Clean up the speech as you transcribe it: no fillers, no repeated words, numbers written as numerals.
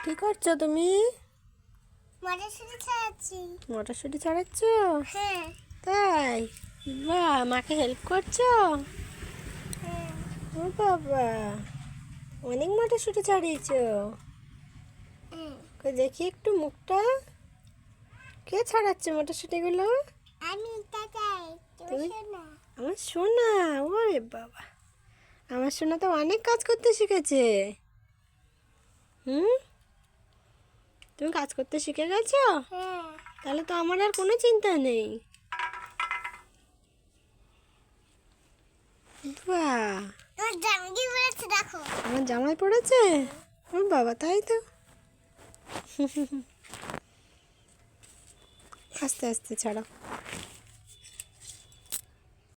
কি করছো তুমি? মটরশুঁটি ছাড়াচ্ছি। মটরশুঁটি ছাড়াচ্ছ? হ্যাঁ। তাই? বাহ, মাকে হেল্প করছো? হ্যাঁ। ও বাবা, অনেক মটরশুঁটি ছাড়িয়েছো। কই দেখি একটু মুখটা। কে ছাড়াচ্ছে মটরশুঁটিগুলো? আমি তাই তুমি? শোনা। আমার সোনা। ওরে বাবা, আমার সোনা তো অনেক কাজ করতে শিখেছে। হুম, তুমি কাজ করতে শিখে গেছো? হ্যাঁ। তাহলে তো আমার আর কোনো চিন্তা নেই। বাহ, আমার জামা কি বলেছে দেখো। আমার জামাই পড়েছে? ও বাবা, তাই তো। আস্তে আস্তে ছাড়াও।